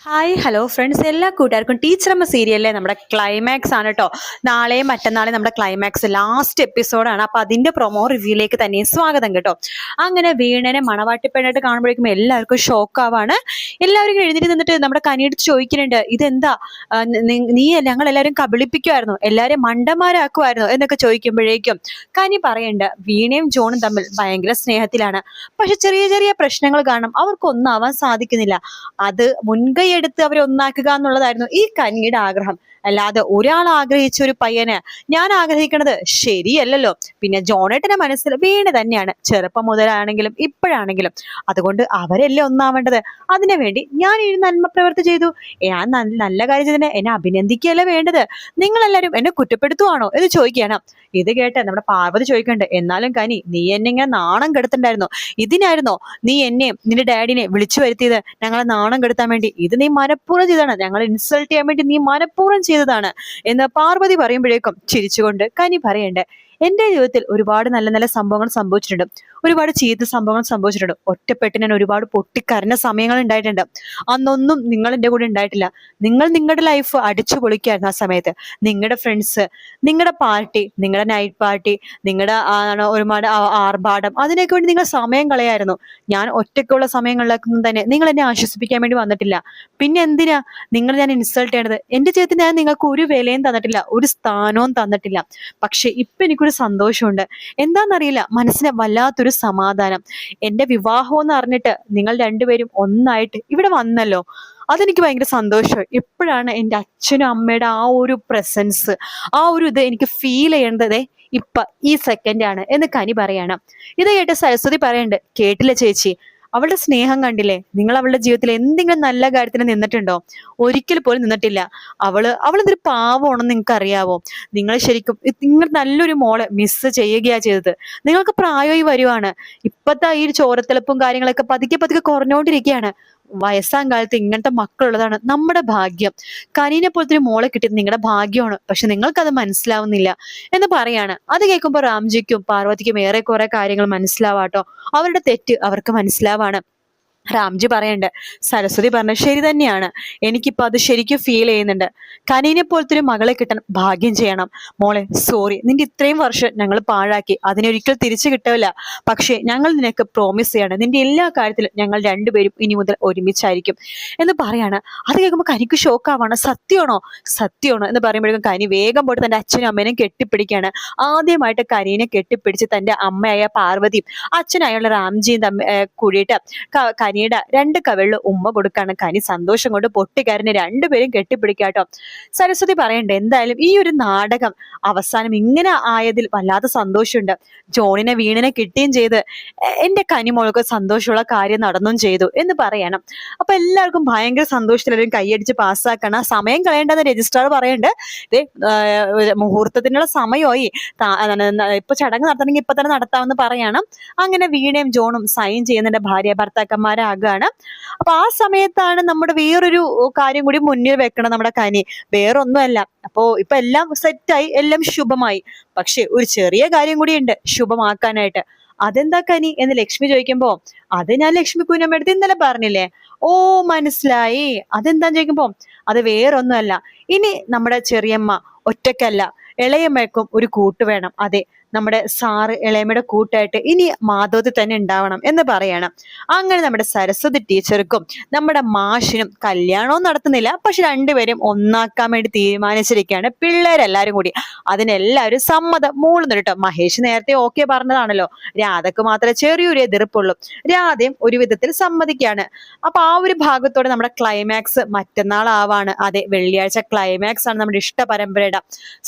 Hi hello friends, എല്ലാ കൂട്ടുകാർക്കും ടീച്ചറമ്മ സീരിയലിലെ നമ്മുടെ ക്ലൈമാക്സ് ആണ് കേട്ടോ. നാളെയും മറ്റന്നാളെയും നമ്മുടെ ക്ലൈമാക്സ് ലാസ്റ്റ് എപ്പിസോഡാണ്. അപ്പൊ അതിന്റെ പ്രൊമോ റിവ്യൂയിലേക്ക് തന്നെ സ്വാഗതം കേട്ടോ. അങ്ങനെ വീണനെ മണവാട്ടിപ്പെണ്ണായിട്ട് കാണുമ്പോഴേക്കും എല്ലാവർക്കും ഷോക്ക് ആവാണ്. എല്ലാവരും എഴുന്നേറ്റ് നിന്നിട്ട് നമ്മുടെ കനിയെടുത്ത് ചോദിക്കുന്നുണ്ട്, ഇതെന്താ നീ ഞങ്ങളെല്ലാവരും കബളിപ്പിക്കുമായിരുന്നു, എല്ലാവരും മണ്ടന്മാരാക്കുമായിരുന്നു എന്നൊക്കെ ചോദിക്കുമ്പോഴേക്കും കനി പറയണ്ട് വീണയും ജോണും തമ്മിൽ ഭയങ്കര സ്നേഹത്തിലാണ്. പക്ഷെ ചെറിയ ചെറിയ പ്രശ്നങ്ങൾ കാരണം അവർക്കൊന്നാവാൻ സാധിക്കുന്നില്ല. അത് മുൻകൈ എടുത്ത് അവരെ ഒന്നാക്കുക എന്നുള്ളതായിരുന്നു ഈ കനിയുടെ ആഗ്രഹം. അല്ലാതെ ഒരാൾ ആഗ്രഹിച്ച ഒരു പയ്യന് ഞാൻ ആഗ്രഹിക്കുന്നത് ശരിയല്ലല്ലോ. പിന്നെ ജോണേട്ടന്റെ മനസ്സിൽ വീണ തന്നെയാണ്, ചെറുപ്പം മുതലാണെങ്കിലും ഇപ്പോഴാണെങ്കിലും. അതുകൊണ്ട് അവരല്ലേ ഒന്നാവേണ്ടത്. അതിനു വേണ്ടി ഞാൻ ഈ നന്മ പ്രവൃത്തി ചെയ്തു, ഞാൻ നല്ല കാര്യം ചെയ്തതിന് എന്നെ അഭിനന്ദിക്കുകയല്ലേ വേണ്ടത്, നിങ്ങളെല്ലാരും എന്നെ കുറ്റപ്പെടുത്തുവാണോ എന്ന് ചോദിക്കുകയാണ്. ഇത് കേട്ട് നമ്മുടെ പാർവതി ചോദിക്കണ്ട്, എന്നാലും കനി നീ എന്നെ ഇങ്ങനെ നാണം കെടുത്തണ്ടായിരുന്നോ? ഇതിനായിരുന്നോ നീ എന്നെയും നിന്റെ ഡാഡിനെ വിളിച്ചു വരുത്തിയത് ഞങ്ങളെ നാണം കെടുത്താൻ വേണ്ടി? ഇത് നീ മനഃപൂർവ്വം ചെയ്താണ്, ഞങ്ങളെ ഇൻസൾട്ട് ചെയ്യാൻ വേണ്ടി നീ മനഃപൂർവ്വം ചെയ്തതാണ് എന്ന് പാർവതി പറയുമ്പോഴേക്കും ചിരിച്ചുകൊണ്ട് കനി പറയണ്ടേ, എന്റെ ജീവിതത്തിൽ ഒരുപാട് നല്ല നല്ല സംഭവങ്ങൾ സംഭവിച്ചിട്ടുണ്ട്, ഒരുപാട് ചീത്ത സംഭവങ്ങൾ സംഭവിച്ചിട്ടുണ്ട്. ഒറ്റപ്പെട്ട് ഞാൻ ഒരുപാട് പൊട്ടിക്കരഞ്ഞ സമയങ്ങൾ ഉണ്ടായിട്ടുണ്ട്. അന്നൊന്നും നിങ്ങൾ എൻ്റെ കൂടെ ഉണ്ടായിട്ടില്ല. നിങ്ങൾ നിങ്ങളുടെ ലൈഫ് അടിച്ചു പൊളിക്കായിരുന്നു ആ സമയത്ത്. നിങ്ങളുടെ ഫ്രണ്ട്സ്, നിങ്ങളുടെ പാർട്ടി, നിങ്ങളുടെ നൈറ്റ് പാർട്ടി, നിങ്ങളുടെ ഒരുപാട് ആർഭാടം, അതിനൊക്കെ വേണ്ടി നിങ്ങൾ സമയം കളയായിരുന്നു. ഞാൻ ഒറ്റയ്ക്കുള്ള സമയങ്ങളിലേക്കൊന്നും തന്നെ നിങ്ങൾ എന്നെ ആശ്വസിപ്പിക്കാൻ വേണ്ടി വന്നിട്ടില്ല. പിന്നെ എന്തിനാ നിങ്ങൾ ഞാൻ ഇൻസൾട്ട് ചെയ്യണത്? എന്റെ ജീവിതത്തിൽ ഞാൻ നിങ്ങൾക്ക് ഒരു വിലയും തന്നിട്ടില്ല, ഒരു സ്ഥാനവും തന്നിട്ടില്ല. പക്ഷെ ഇപ്പൊ എനിക്കൊരു സന്തോഷമുണ്ട്. എന്താണെന്നറിയില്ല, മനസ്സിന് വല്ലാത്തൊരു സമാധാനം. എന്റെ വിവാഹം എന്ന് അറിഞ്ഞിട്ട് നിങ്ങൾ രണ്ടുപേരും ഒന്നായിട്ട് ഇവിടെ വന്നല്ലോ, അതെനിക്ക് ഭയങ്കര സന്തോഷം. എപ്പോഴാണ് എൻ്റെ അച്ഛനും അമ്മയുടെ ആ ഒരു പ്രസൻസ്, ആ ഒരു ഇത് എനിക്ക് ഫീൽ ചെയ്യേണ്ടതേ ഇപ്പൊ ഈ സെക്കൻഡ് ആണ് എന്ന് കനി പറയാണ്. ഇത് കേട്ട് സരസ്വതി പറയണ്ട്, കേട്ടില്ല ചേച്ചി, അവളുടെ സ്നേഹം കണ്ടില്ലേ? നിങ്ങൾ അവളുടെ ജീവിതത്തിൽ എന്തെങ്കിലും നല്ല കാര്യത്തിന് നിന്നിട്ടുണ്ടോ? ഒരിക്കൽ പോലും നിന്നിട്ടില്ല. അവളെന്തൊരു പാവമാണെന്ന് നിങ്ങൾക്ക് അറിയാവോ? നിങ്ങൾ ശരിക്കും നിങ്ങൾ നല്ലൊരു മോളെ മിസ് ചെയ്യുകയാ ചെയ്തത്. നിങ്ങൾക്ക് പ്രായമായി വരുവാണ്. ഇപ്പത്തെ ഈ ചോരത്തിളപ്പും കാര്യങ്ങളൊക്കെ പതുക്കെ പതുക്കെ കുറഞ്ഞുകൊണ്ടിരിക്കുകയാണ്. വയസ്സാം കാലത്ത് ഇങ്ങനത്തെ മക്കളുള്ളതാണ് നമ്മുടെ ഭാഗ്യം. കനീനെ പോലത്തെ ഒരു മോളെ കിട്ടിയത് നിങ്ങളുടെ ഭാഗ്യമാണ്. പക്ഷെ നിങ്ങൾക്കത് മനസ്സിലാവുന്നില്ല എന്ന് പറയാണ്. അത് കേൾക്കുമ്പോൾ റാംജിക്കും പാർവതിക്കും ഏറെ കുറെ കാര്യങ്ങൾ മനസ്സിലാവാട്ടോ. അവരുടെ തെറ്റ് അവർക്ക് മനസ്സിലാവാണ്. റാംജി പറയണ്ട്, സരസ്വതി പറഞ്ഞ ശരി തന്നെയാണ്, എനിക്കിപ്പോ അത് ശരിക്കും ഫീൽ ചെയ്യുന്നുണ്ട്. കനീനെ പോലത്തെ ഒരു മകളെ കിട്ടാൻ ഭാഗ്യം ചെയ്യണം. മോളെ സോറി, നിന്റെ ഇത്രയും വർഷം ഞങ്ങൾ പാഴാക്കി, അതിനൊരിക്കൽ തിരിച്ചു കിട്ടില്ല. പക്ഷെ ഞങ്ങൾ നിനക്ക് പ്രോമിസ് ചെയ്യാണ്, നിന്റെ എല്ലാ കാര്യത്തിലും ഞങ്ങൾ രണ്ടുപേരും ഇനി മുതൽ ഒരുമിച്ചായിരിക്കും എന്ന് പറയാണ്. അത് കേൾക്കുമ്പോൾ കനിക്ക് ഷോക്കാവാണ്. സത്യമാണോ? സത്യമാണോ എന്ന് പറയുമ്പോഴേക്കും കനി വേഗം പോയിട്ട് തന്റെ അച്ഛനും അമ്മേനെയും കെട്ടിപ്പിടിക്കുകയാണ്. ആദ്യമായിട്ട് കനീനെ കെട്ടിപ്പിടിച്ച് തന്റെ അമ്മയായ പാർവതിയും അച്ഛനായുള്ള റാംജിയും കൂടിയിട്ട് കനിയുടെ രണ്ട് കവിളിൽ ഉമ്മ കൊടുക്കാണ്. കനി സന്തോഷം കൊണ്ട് പൊട്ടിക്കരഞ്ഞ് രണ്ടുപേരും കെട്ടിപ്പിടിക്കാട്ടോ. സരസ്വതി പറയണ്ടേ, എന്തായാലും ഈ ഒരു നാടകം അവസാനം ഇങ്ങനെ ആയതിൽ വല്ലാത്ത സന്തോഷമുണ്ട്. ജോണിനെ വീണിനെ കിട്ടുകയും ചെയ്ത് എന്റെ കനിമോൾക്ക് സന്തോഷമുള്ള കാര്യം നടന്നും ചെയ്തു എന്ന് പറയണം. അപ്പൊ എല്ലാവർക്കും ഭയങ്കര സന്തോഷത്തിലും കൈയടിച്ച് പാസ്സാക്കണം. സമയം കളയേണ്ടെന്ന് രജിസ്ട്രാർ പറയുന്നുണ്ട്. ഇതേ മുഹൂർത്തത്തിനുള്ള സമയമായി, ഇപ്പൊ ചടങ്ങ് നടത്തണമെങ്കിൽ ഇപ്പൊ തന്നെ നടത്താമെന്ന് പറയണം. അങ്ങനെ വീണയും ജോണും സൈൻ ചെയ്യുന്നതിന്റെ ഭാര്യ ഭർത്താക്കന്മാരാകാണ്. അപ്പൊ ആ സമയത്താണ് നമ്മുടെ വേറൊരു കാര്യം കൂടി മുന്നിൽ വെക്കണം നമ്മുടെ കനി. വേറൊന്നുമല്ല, അപ്പോ ഇപ്പൊ എല്ലാം സെറ്റായി, എല്ലാം ശുഭമായി. പക്ഷെ ഒരു ചെറിയ കാര്യം കൂടി ഉണ്ട് ശുഭമാക്കാനായിട്ട്. അതെന്താ കനി എന്ന് ലക്ഷ്മി ചോദിക്കുമ്പോ, അത് ഞാൻ ലക്ഷ്മി കുഞ്ഞമ്മടുത്ത് ഇന്നലെ പറഞ്ഞില്ലേ. ഓ മനസ്സിലായി. അതെന്താന്ന് ചോദിക്കുമ്പോ, അത് വേറൊന്നുമല്ല, ഇനി നമ്മുടെ ചെറിയമ്മ ഒറ്റയ്ക്കല്ല, ഇളയമ്മയ്ക്കും ഒരു കൂട്ട് വേണം. അതെ, നമ്മുടെ സാറ് ഇളയമ്മയുടെ കൂട്ടായിട്ട് ഇനി മാധവത്തിൽ തന്നെ ഉണ്ടാവണം എന്ന് പറയണം. അങ്ങനെ നമ്മുടെ സരസ്വതി ടീച്ചർക്കും നമ്മുടെ മാഷിനും കല്യാണവും നടത്തുന്നില്ല, പക്ഷെ രണ്ടുപേരും ഒന്നാക്കാൻ വേണ്ടി തീരുമാനിച്ചിരിക്കുകയാണ് പിള്ളേരെല്ലാരും കൂടി. അതിനെല്ലാവരും സമ്മതം മൂളുന്നു കേട്ടോ. മഹേഷ് നേരത്തെ ഓക്കെ പറഞ്ഞതാണല്ലോ, രാധക്ക് മാത്രമേ ചെറിയൊരു എതിർപ്പുള്ളൂ. രാധയും ഒരു വിധത്തിൽ സമ്മതിക്കുകയാണ്. അപ്പൊ ആ ഒരു ഭാഗത്തോടെ നമ്മുടെ ക്ലൈമാക്സ് മറ്റന്നാളാവാണ്. അതെ, വെള്ളിയാഴ്ച ക്ലൈമാക്സ് ആണ് നമ്മുടെ ഇഷ്ട പരമ്പരയുടെ.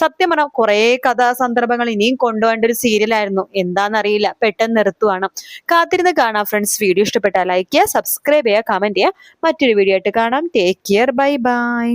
സത്യം പറഞ്ഞാൽ കുറെ കഥാസന്ദർഭങ്ങൾ ഇനിയും കൊണ്ടുപോകേണ്ട ഒരു സീരിയലായിരുന്നു. എന്താണെന്നറിയില്ല, പെട്ടെന്ന് നിർത്തുവാണ്. കാത്തിരുന്ന് കാണാം ഫ്രണ്ട്സ്. വീഡിയോ ഇഷ്ടപ്പെട്ടാൽ ലൈക്ക് ചെയ്യുക, സബ്സ്ക്രൈബ് ചെയ്യുക, കമന്റ് ചെയ്യുക. മറ്റൊരു വീഡിയോ ആയിട്ട് കാണാം. Take care, bye bye.